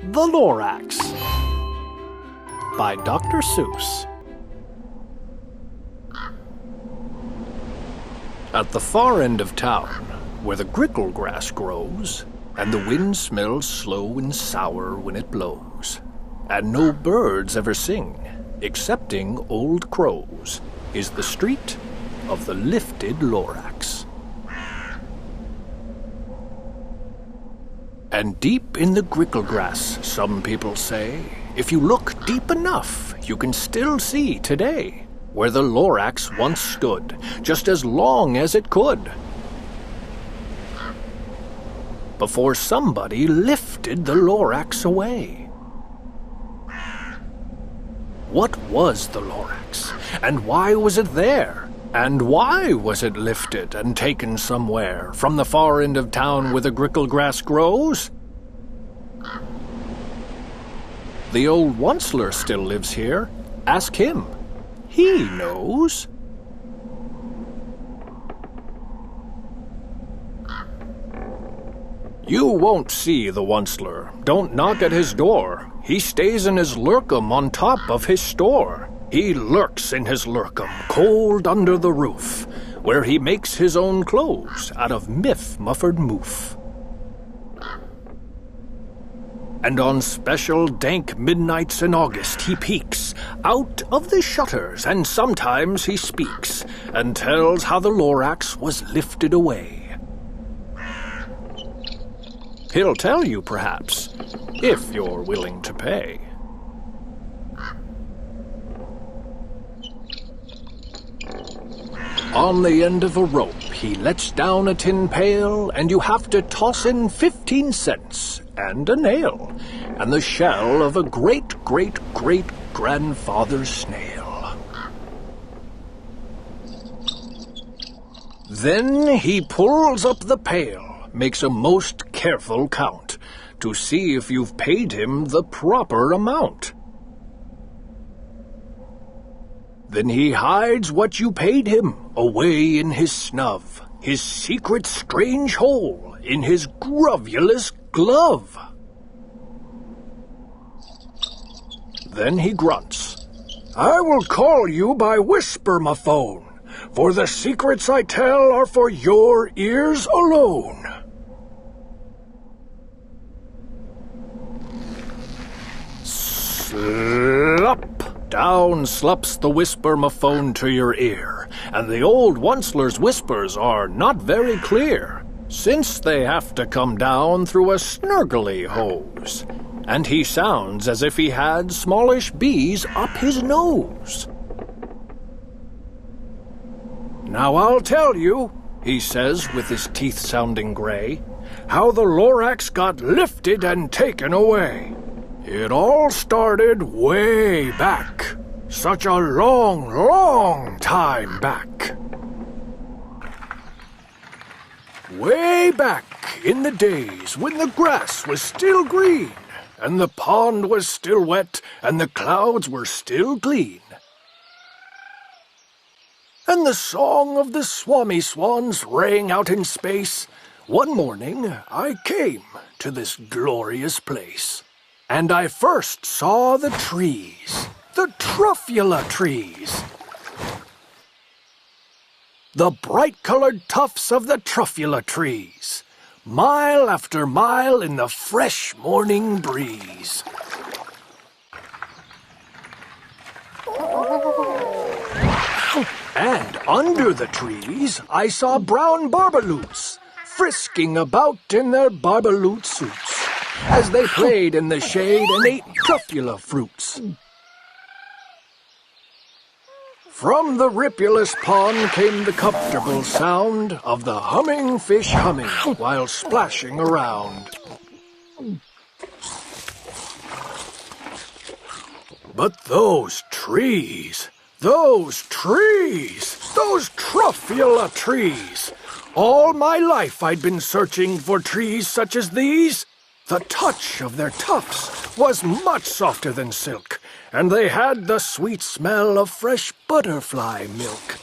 The Lorax by Dr. Seuss. At the far end of town, where the grickle grass grows, and the wind smells slow and sour when it blows, and no birds ever sing, excepting old crows, is the street of the lifted Lorax. And deep in the grickle grass, some people say, if you look deep enough, you can still see today where the Lorax once stood, just as long as it could, before somebody lifted the Lorax away. What was the Lorax, and why was it there? And why was it lifted and taken somewhere from the far end of town where the grickle grass grows? The old Onceler still lives here. Ask him. He knows. You won't see the Onceler. Don't knock at his door. He stays in his lurkum on top of his store. He lurks in his lurkum, cold under the roof, where he makes his own clothes out of muffered moof. And on special dank midnights in August he peeks out of the shutters, and sometimes he speaks and tells how the Lorax was lifted away. He'll tell you, perhaps, if you're willing to pay. On the end of a rope, he lets down a tin pail, and you have to toss in 15 cents and a nail, and the shell of a great-great-great-grandfather's snail. Then he pulls up the pail, makes a most careful count, to see if you've paid him the proper amount. Then he hides what you paid him away in his snub, his secret strange hole in his grovulous glove. Then he grunts, I will call you by whisper-ma-phone, for the secrets I tell are for your ears alone. Slop! Down slops the whisper-ma-phone to your ear, and the old Onceler's whispers are not very clear, since they have to come down through a snurgly hose, and he sounds as if he had smallish bees up his nose. Now I'll tell you, he says with his teeth sounding gray, how the Lorax got lifted and taken away. It all started way back, such a long, long time back. Way back in the days when the grass was still green, and the pond was still wet, and the clouds were still clean. And the song of the Swami Swans rang out in space. One morning I came to this glorious place. And I first saw the trees, the truffula trees. The bright-colored tufts of the truffula trees, mile after mile in the fresh morning breeze. And under the trees I saw brown barbaloots, frisking about in their barbaloot suits, as they played in the shade and ate truffula fruits. From the ripulous pond came the comfortable sound of the humming fish humming while splashing around. But those trees, those truffula trees! All my life I'd been searching for trees such as these. The touch of their tufts was much softer than silk, and they had the sweet smell of fresh butterfly milk.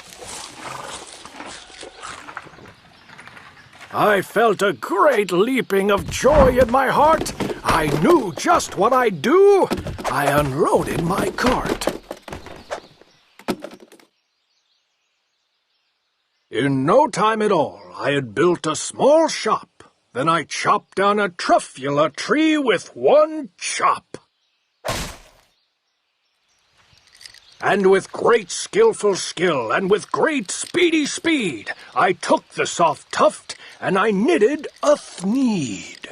I felt a great leaping of joy in my heart. I knew just what I'd do. I unloaded my cart. In no time at all, I had built a small shop. Then I chopped down a truffula tree with one chop. And with great skillful skill, and with great speedy speed, I took the soft tuft, and I knitted a thneed.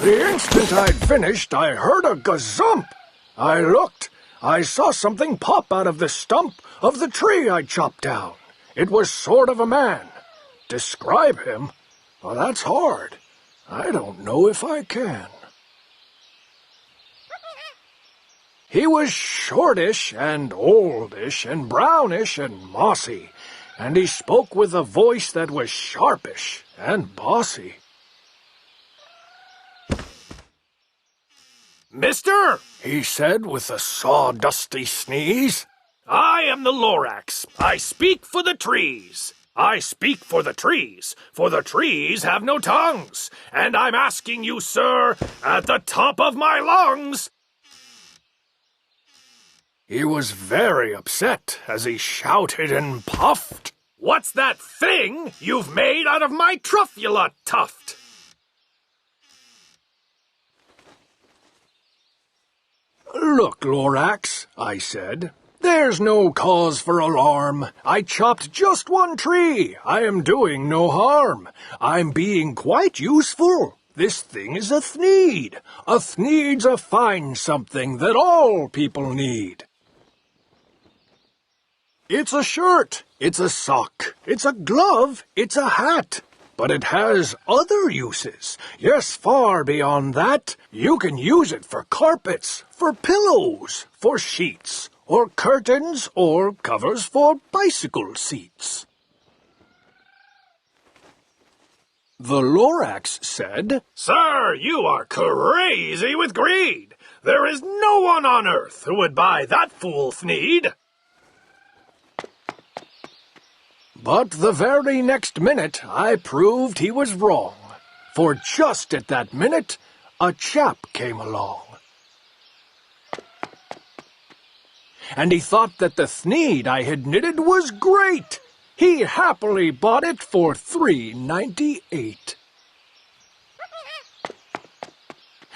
The instant I'd finished, I heard a gazump. I looked. I saw something pop out of the stump of the tree I'd chopped down. It was sort of a man. Describe him? Well, that's hard. I don't know if I can. He was shortish and oldish and brownish and mossy, and he spoke with a voice that was sharpish and bossy. "Mister," he said with a sawdusty sneeze, "I am the Lorax. I speak for the trees. I speak for the trees have no tongues. And I'm asking you, sir, at the top of my lungs." He was very upset as he shouted and puffed, "What's that thing you've made out of my truffula tuft?" "Look, Lorax," I said, "there's no cause for alarm. I chopped just one tree. I am doing no harm. I'm being quite useful. This thing is a thneed. A thneed's a fine something that all people need. It's a shirt, it's a sock, it's a glove, it's a hat. But it has other uses. Yes, far beyond that. You can use it for carpets, for pillows, for sheets, or curtains, or covers for bicycle seats." The Lorax said, "Sir, you are crazy with greed. There is no one on earth who would buy that fool thneed." But the very next minute I proved he was wrong, for just at that minute a chap came along. And he thought that the thneed I had knitted was great. He happily bought it for $3.98.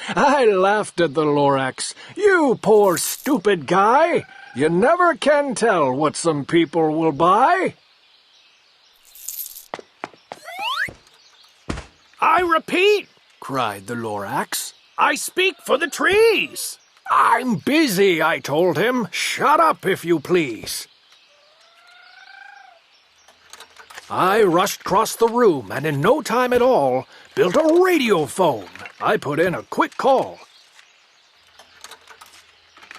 I laughed at the Lorax. "You poor stupid guy! You never can tell what some people will buy." "I repeat," cried the Lorax, "I speak for the trees." "I'm busy," I told him. "Shut up, if you please." I rushed across the room and in no time at all built a radio phone. I put in a quick call.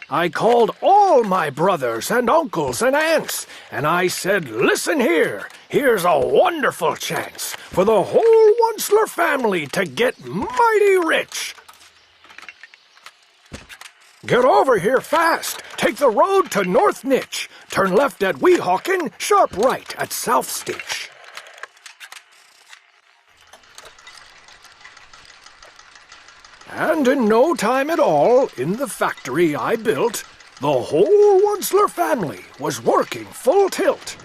I called all my brothers and uncles and aunts, and I said, "Listen here, here's a wonderful chance for the whole Onceler family to get mighty rich. Get over here fast. Take the road to North Nitch. Turn left at Weehawken, sharp right at South Stitch." And in no time at all, in the factory I built, the whole Onceler family was working full tilt.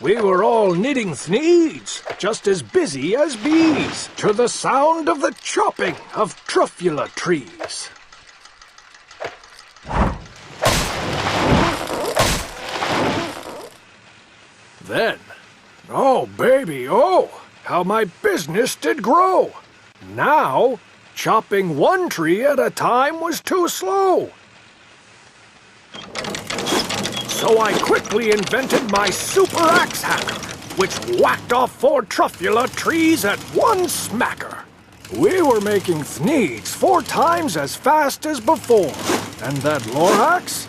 We were all knitting thneeds, just as busy as bees, to the sound of the chopping of truffula trees. Then, oh baby, oh, how my business did grow. Now, chopping one tree at a time was too slow. So I quickly invented my super axe hacker, which whacked off 4 truffula trees at one smacker. We were making thneeds 4 times as fast as before, and that Lorax,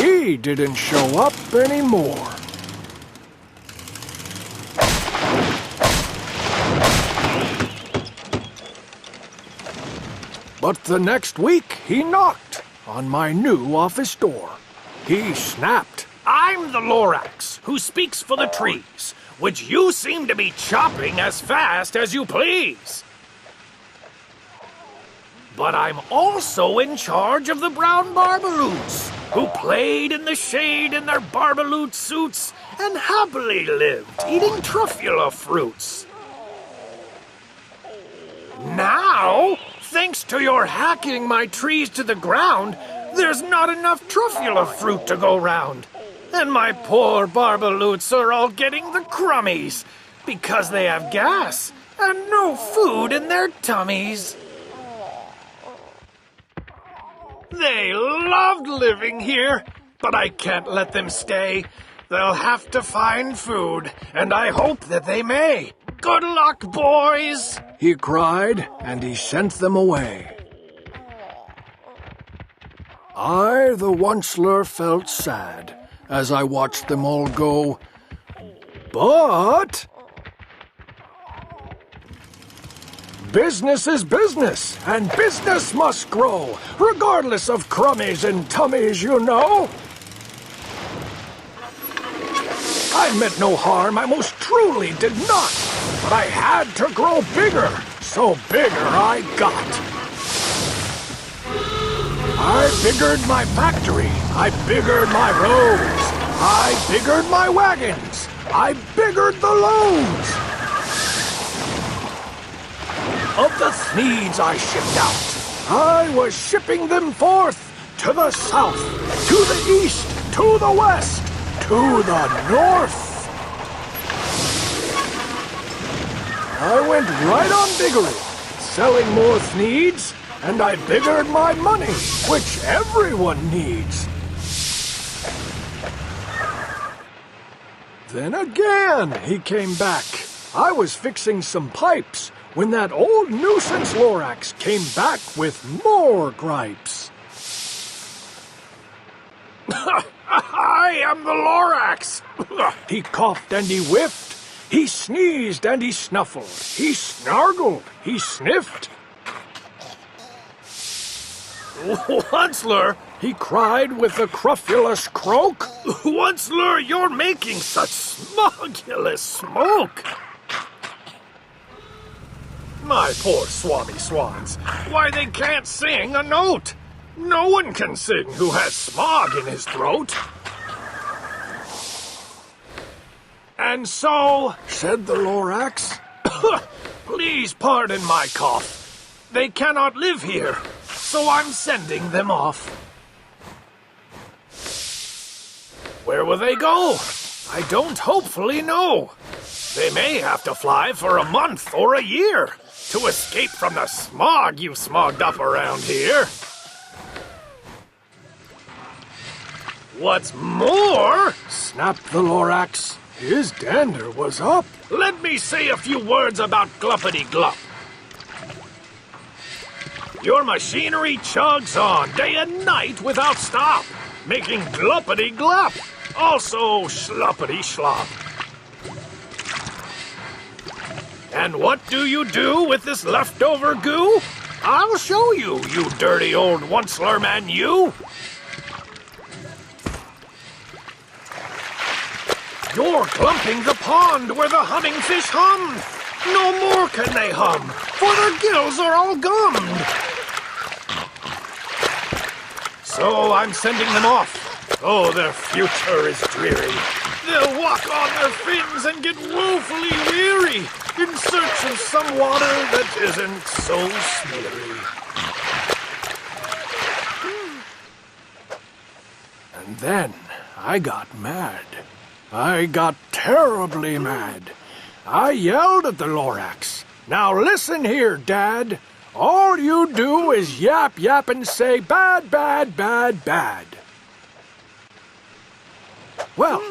he didn't show up anymore. But the next week he knocked on my new office door. He snapped, "I'm the Lorax, who speaks for the trees. which you seem to be chopping as fast as you please. But I'm also in charge of the brown Barbaloots, who played in the shade in their Barbaloot suits and happily lived eating truffula fruits. Now, thanks to your hacking my trees to the ground, there's not enough truffula fruit to go round. And my poor Barbaloots are all getting the crummies because they have gas and no food in their tummies. They loved living here, but I can't let them stay. They'll have to find food, and I hope that they may. Good luck, boys! He cried, and he sent them away. I, the Onceler, felt sad as I watched them all go, but business is business, and business must grow, regardless of crummies and tummies, you know. I meant no harm, I most truly did not, but I had to grow bigger, so bigger I got. I biggered my factory, I biggered my roads, I biggered my wagons, I biggered the loads. Of the Thneeds I shipped out, I was shipping them forth to the south, to the east, to the west, to the north. I went right on biggering, selling more Thneeds, and I biggered my money, which everyone needs. Then again, he came back. I was fixing some pipes when that old nuisance Lorax came back with more gripes. I am the Lorax! He coughed and he whiffed. He sneezed and he snuffled. He snargled. He sniffed. Onceler, he cried with a crufulous croak. Onceler, you're making such smogulous smoke. My poor swabby swans, why they can't sing a note. No one can sing who has smog in his throat. And so, said the Lorax, please pardon my cough. They cannot live here, so I'm sending them off. Where will they go? I don't hopefully know. They may have to fly for a month or a year to escape from the smog you've smogged up around here. What's more, snapped the Lorax, his dander was up. Let me say a few words about Gluppity-Glup. Your machinery chugs on day and night without stop, making Gluppity-Glup, also Schluppity-Schlop. And what do you do with this leftover goo? I'll show you, you dirty old Onceler man, you! You're clumping the pond where the humming fish hum. No more can they hum, for their gills are all gummed. So I'm sending them off. Oh, their future is dreary. They'll walk on their fins and get woefully weary in search of some water that isn't so smeary. And then I got mad. I got terribly mad. I yelled at the Lorax. Now listen here, Dad. All you do is yap, yap, and say bad, bad, bad, bad. Well,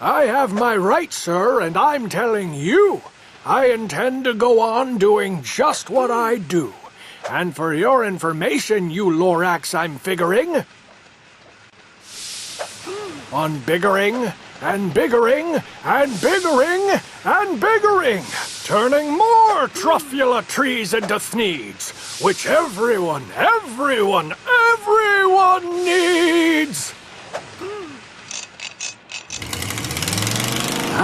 I have my right, sir, and I'm telling you, I intend to go on doing just what I do. And for your information, you Lorax, I'm figuring on biggering and biggering and biggering and biggering, turning more truffula trees into Thneeds, which everyone needs.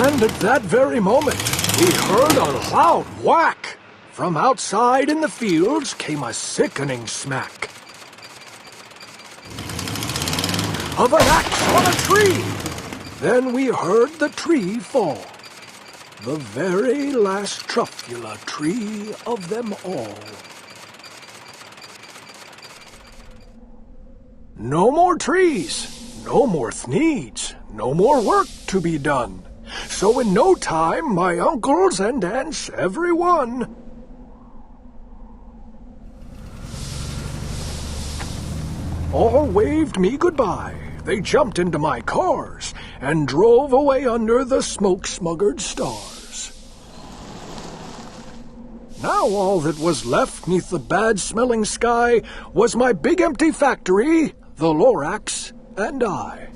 And at that very moment, we heard a loud whack. From outside in the fields came a sickening smack of an axe on a tree. Then we heard the tree fall, the very last truffula tree of them all. No more trees, no more needs, no more work to be done. So in no time, my uncles and aunts, every one, all waved me goodbye. They jumped into my cars and drove away under the smoke-smuggered stars. Now all that was left neath the bad-smelling sky was my big empty factory, the Lorax, and I.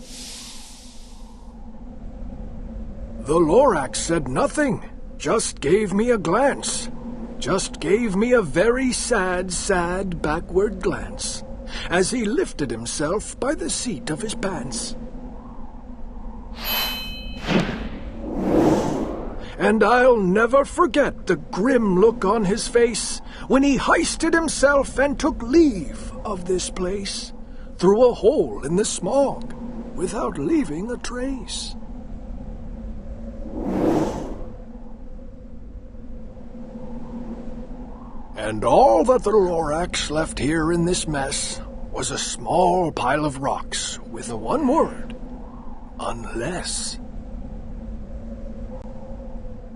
The Lorax said nothing, just gave me a glance, just gave me a very sad, sad backward glance, as he lifted himself by the seat of his pants. And I'll never forget the grim look on his face when he hoisted himself and took leave of this place through a hole in the smog without leaving a trace. And all that the Lorax left here in this mess was a small pile of rocks with the one word, unless.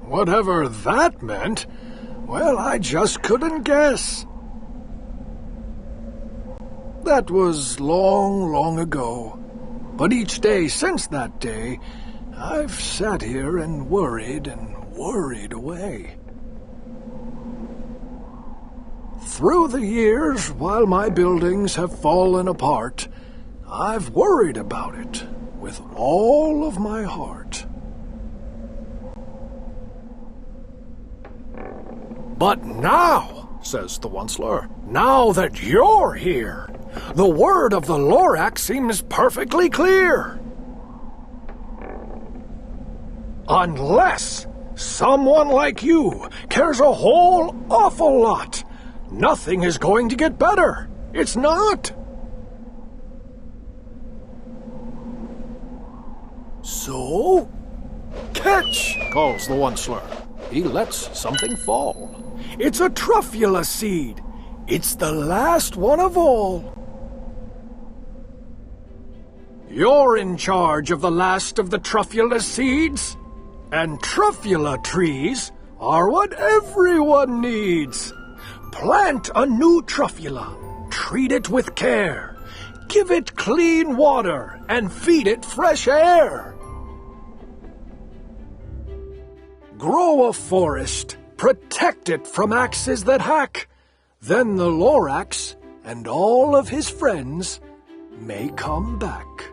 Whatever that meant, well, I just couldn't guess. That was long, long ago, but each day since that day, I've sat here and worried away. Through the years, while my buildings have fallen apart, I've worried about it with all of my heart. But now, says the Onceler, now that you're here, the word of the Lorax seems perfectly clear. Unless someone like you cares a whole awful lot, nothing is going to get better. It's not. So, catch, calls the Onceler. He lets something fall. It's a truffula seed. It's the last one of all. You're in charge of the last of the truffula seeds. And truffula trees are what everyone needs. Plant a new truffula, treat it with care, give it clean water, and feed it fresh air. Grow a forest, protect it from axes that hack. Then the Lorax and all of his friends may come back.